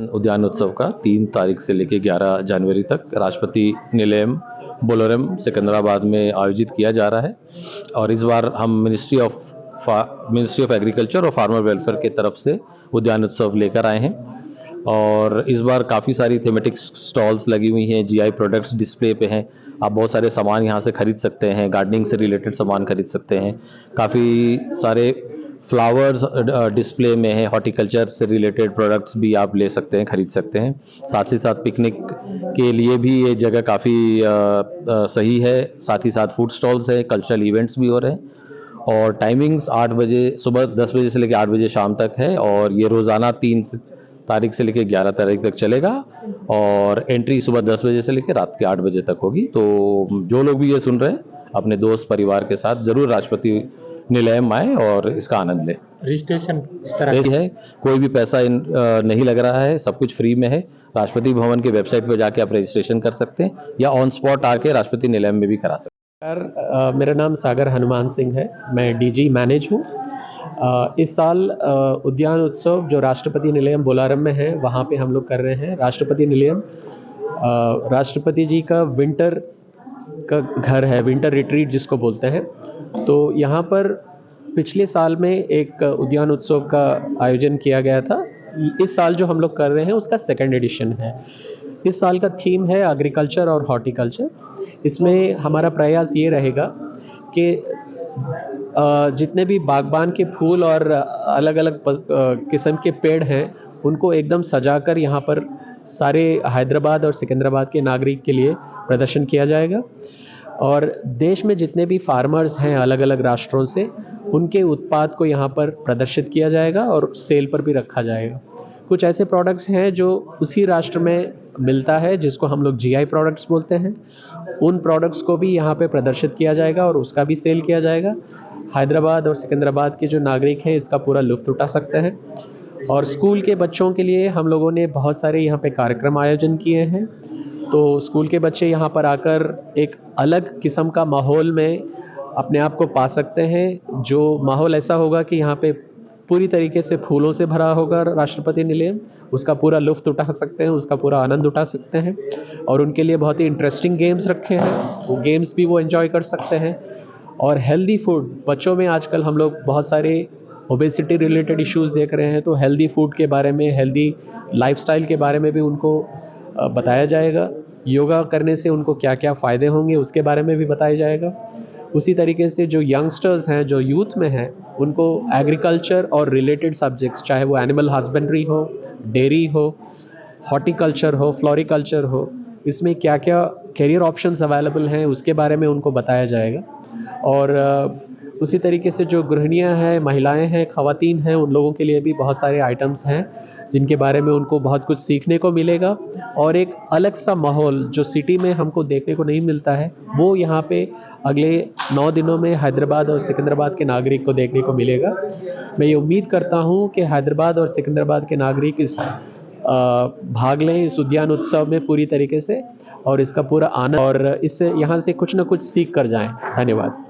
उद्यान उत्सव का 3 तारीख से लेकर 11 जनवरी तक राष्ट्रपति निलयम बोलवरम सिकंदराबाद में आयोजित किया जा रहा है। और इस बार हम मिनिस्ट्री ऑफ एग्रीकल्चर और फार्मर वेलफेयर के तरफ से उद्यान उत्सव लेकर आए हैं। और इस बार काफ़ी सारी थीमेटिक स्टॉल्स लगी हुई हैं, जीआई प्रोडक्ट्स डिस्प्ले पे हैं। आप बहुत सारे सामान यहाँ से खरीद सकते हैं, गार्डनिंग से रिलेटेड सामान खरीद सकते हैं। काफ़ी सारे फ्लावर्स डिस्प्ले में है, हॉर्टिकल्चर से रिलेटेड प्रोडक्ट्स भी आप ले सकते हैं, खरीद सकते हैं। साथ ही साथ पिकनिक के लिए भी ये जगह काफ़ी सही है। साथ ही साथ फूड स्टॉल्स है, कल्चरल इवेंट्स भी हो रहे हैं। और टाइमिंग्स 8 बजे सुबह 10 बजे से लेकर 8 बजे शाम तक है। और ये रोज़ाना 3 तारीख से लेकर 11 तारीख तक चलेगा। और एंट्री सुबह 10 बजे से लेकर रात के 8 बजे तक होगी। तो जो लोग भी ये सुन रहे हैं, अपने दोस्त परिवार के साथ ज़रूर राष्ट्रपति निलयम आए और इसका आनंद लें। रजिस्ट्रेशन इस तरह है, कोई भी पैसा नहीं लग रहा है, सब कुछ फ्री में है। राष्ट्रपति भवन के वेबसाइट पर जाके आप रजिस्ट्रेशन कर सकते हैं या ऑन स्पॉट आके राष्ट्रपति निलयम में भी करा सकते हैं। मेरा नाम सागर हनुमान सिंह है, मैं डीजी मैनेज हूँ। इस साल उद्यान उत्सव जो राष्ट्रपति निलयम बोलारम में है, वहाँ पे हम लोग कर रहे हैं। राष्ट्रपति निलयम राष्ट्रपति जी का विंटर का घर है, विंटर रिट्रीट जिसको बोलते हैं। तो यहाँ पर पिछले साल में एक उद्यान उत्सव का आयोजन किया गया था। इस साल जो हम लोग कर रहे हैं उसका 2nd एडिशन है। इस साल का थीम है एग्रीकल्चर और हॉर्टिकल्चर। इसमें हमारा प्रयास ये रहेगा कि जितने भी बागबान के फूल और अलग अलग किस्म के पेड़ हैं, उनको एकदम सजाकर यहाँ पर सारे हैदराबाद और सिकंदराबाद के नागरिक के लिए प्रदर्शन किया जाएगा। और देश में जितने भी फार्मर्स हैं अलग अलग राष्ट्रों से, उनके उत्पाद को यहाँ पर प्रदर्शित किया जाएगा और सेल पर भी रखा जाएगा। कुछ ऐसे प्रोडक्ट्स हैं जो उसी राष्ट्र में मिलता है, जिसको हम लोग जीआई प्रोडक्ट्स बोलते हैं। उन प्रोडक्ट्स को भी यहाँ पे प्रदर्शित किया जाएगा और उसका भी सेल किया जाएगा। हैदराबाद और सिकंदराबाद के जो नागरिक हैं इसका पूरा लुत्फ़ उठा सकते हैं। और स्कूल के बच्चों के लिए हम लोगों ने बहुत सारे यहाँ पे कार्यक्रम आयोजन किए हैं। तो स्कूल के बच्चे यहाँ पर आकर एक अलग किस्म का माहौल में अपने आप को पा सकते हैं। जो माहौल ऐसा होगा कि यहाँ पे पूरी तरीके से फूलों से भरा होगा राष्ट्रपति निलयम, उसका पूरा लुत्फ़ उठा सकते हैं, उसका पूरा आनंद उठा सकते हैं। और उनके लिए बहुत ही इंटरेस्टिंग गेम्स रखे हैं, वो गेम्स भी वो एंजॉय कर सकते हैं। और हेल्दी फूड, बच्चों में आजकल हम लोग बहुत सारे ओबेसिटी रिलेटेड इश्यूज़ देख रहे हैं, तो हेल्दी फूड के बारे में, हेल्दी लाइफस्टाइल के बारे में भी उनको बताया जाएगा। योगा करने से उनको क्या क्या फ़ायदे होंगे उसके बारे में भी बताया जाएगा। उसी तरीके से जो यंगस्टर्स हैं, जो यूथ में हैं, उनको एग्रीकल्चर और रिलेटेड सब्जेक्ट्स, चाहे वो एनिमल हस्बेंड्री हो, डेयरी हो, हॉर्टिकल्चर हो, फ्लोरिकल्चर हो, इसमें क्या क्या करियर ऑप्शंस अवेलेबल हैं उसके बारे में उनको बताया जाएगा। और उसी तरीके से जो गृहिणियाँ हैं, महिलाएं हैं, ख़वातीन हैं, उन लोगों के लिए भी बहुत सारे आइटम्स हैं जिनके बारे में उनको बहुत कुछ सीखने को मिलेगा। और एक अलग सा माहौल जो सिटी में हमको देखने को नहीं मिलता है, वो यहाँ पे अगले 9 दिनों में हैदराबाद और सिकंदराबाद के नागरिक को देखने को मिलेगा। मैं ये उम्मीद करता हूँ कि हैदराबाद और सिकंदराबाद के नागरिक इस भाग लें इस उद्यान उत्सव में पूरी तरीके से और इसका पूरा आनंद और इससे यहाँ से कुछ ना कुछ सीख कर जाएं। धन्यवाद।